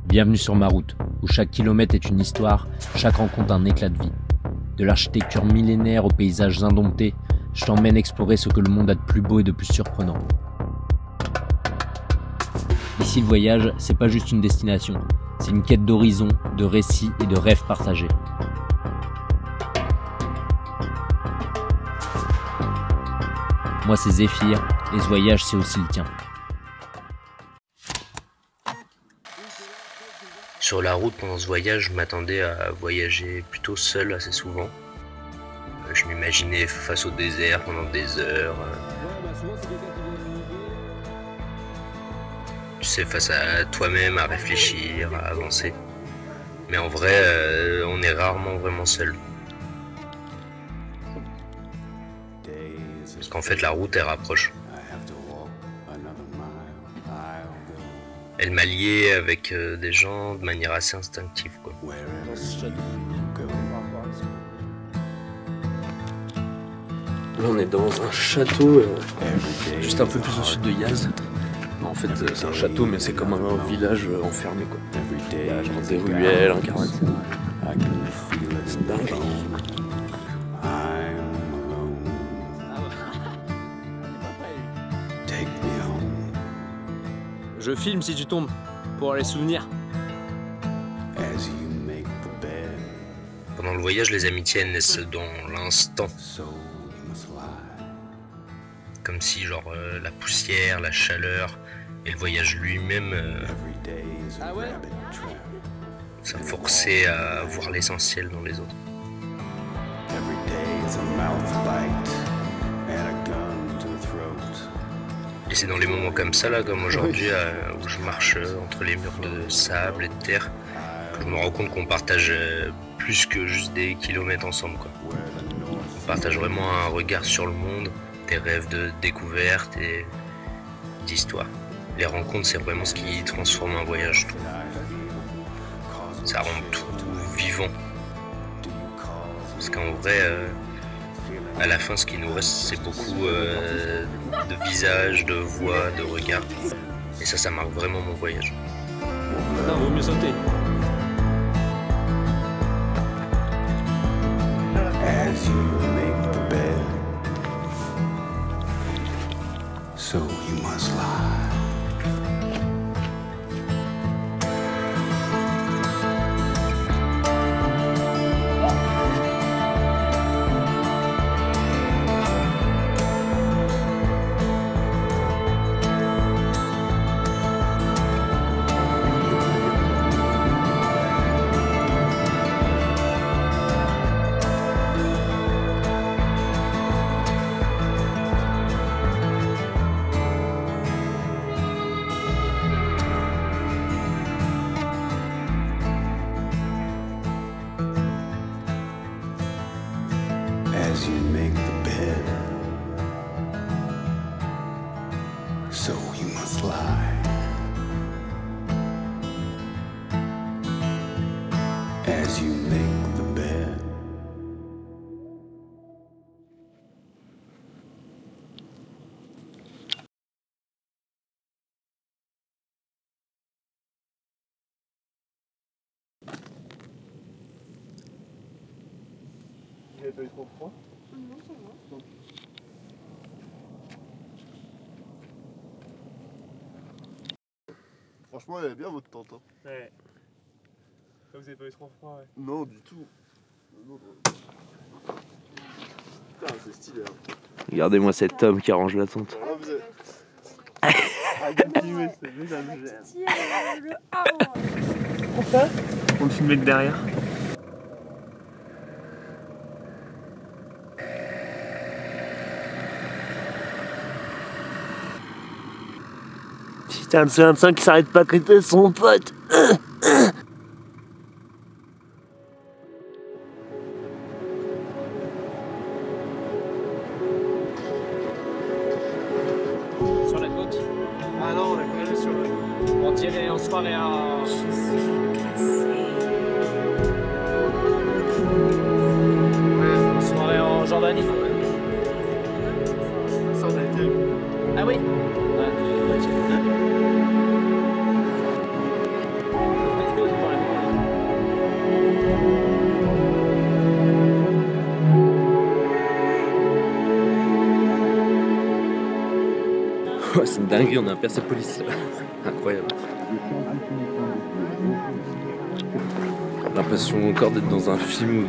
Bienvenue sur ma route, où chaque kilomètre est une histoire, chaque rencontre un éclat de vie. De l'architecture millénaire aux paysages indomptés, je t'emmène explorer ce que le monde a de plus beau et de plus surprenant. Ici, le voyage, c'est pas juste une destination, c'est une quête d'horizon, de récits et de rêves partagés. Moi, c'est Zéphyr, et ce voyage, c'est aussi le tien. Sur la route, pendant ce voyage, je m'attendais à voyager plutôt seul assez souvent. Je m'imaginais face au désert pendant des heures. Tu sais, face à toi-même, à réfléchir, à avancer. Mais en vrai, on est rarement vraiment seul. Parce qu'en fait, la route, elle rapproche. Elle m'a lié avec des gens de manière assez instinctive, quoi. Là, on est dans un château, juste un peu plus au sud de Yazd. En fait, c'est un château, mais c'est comme un village enfermé, quoi. Il y a genre des ruelles, un quartier. C'est dingue. Je filme si tu tombes, pour les souvenirs. Pendant le voyage, les amitiés naissent dans l'instant. Comme si, genre, la poussière, la chaleur et le voyage lui-même, ça me forçait à voir l'essentiel dans les autres. Et c'est dans les moments comme ça, là, comme aujourd'hui, où je marche entre les murs de sable et de terre, que je me rends compte qu'on partage plus que juste des kilomètres ensemble, quoi. On partage vraiment un regard sur le monde, des rêves de découverte et d'histoire. Les rencontres, c'est vraiment ce qui transforme un voyage, je trouve. Ça rend tout vivant. Parce qu'en vrai, à la fin, ce qui nous reste, c'est beaucoup de visages, de voix, de regards. Et ça marque vraiment mon voyage. Non, vaut mieux sauter. As you make the bed, so you must lie. As you make the bed, so you must lie. As you make the bed. Vous avez pas eu trop froid? Non, ça va. Franchement, elle est bien votre tente. Hein. Ouais. Vous avez pas eu trop froid, ouais. Non, du tout. Non. Putain, c'est stylé. Hein. Regardez-moi cet homme qui arrange la tente. Alors là, vous avez... Arrête de filmer, c'est lui, ça me gêne. Pourquoi? On le filmait de derrière. Putain, c'est un 25 qui s'arrête pas de criter son pote. Sur la côte. Ah non, on est pas sur le... On dirait en soirée à... Soirée en Jordanie. Ça, on a été... Ah oui. Ouais. C'est une dinguerie, on a un Persépolis. Incroyable. J'ai l'impression encore d'être dans un film ou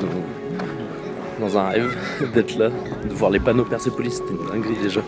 dans un rêve, d'être là, de voir les panneaux Persépolis, c'était une dinguerie déjà.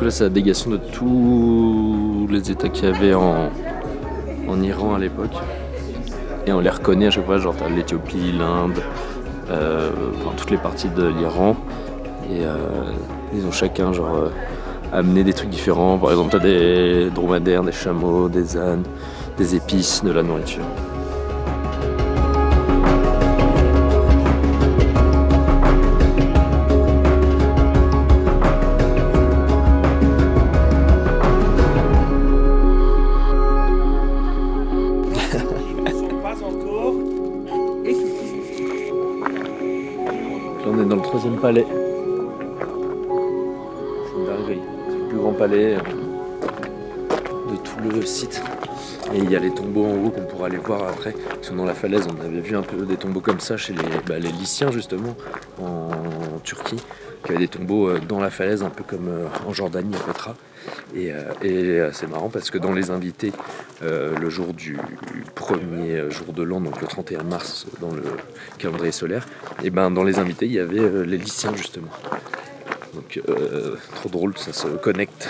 Là, c'est la délégation de tous les États qu'il y avait en Iran à l'époque. Et on les reconnaît à chaque fois, genre t'as l'Éthiopie, l'Inde, enfin toutes les parties de l'Iran. Et ils ont chacun genre amené des trucs différents. Par exemple, t'as des dromadaires, des chameaux, des ânes, des épices, de la nourriture. Là on est dans le 3e palais. C'est une dinguerie. C'est le plus grand palais de tout le site. Et il y a les tombeaux en haut qu'on pourra aller voir après. Parce que dans la falaise on avait vu un peu des tombeaux comme ça chez les Lyciens justement en Turquie. Qui avaient des tombeaux dans la falaise un peu comme en Jordanie à Petra. Et c'est marrant parce que dans les invités, le jour du premier jour de l'an, donc le 31 mars dans le calendrier solaire, et ben dans les invités il y avait les Lyciens justement. Donc trop drôle, ça se connecte.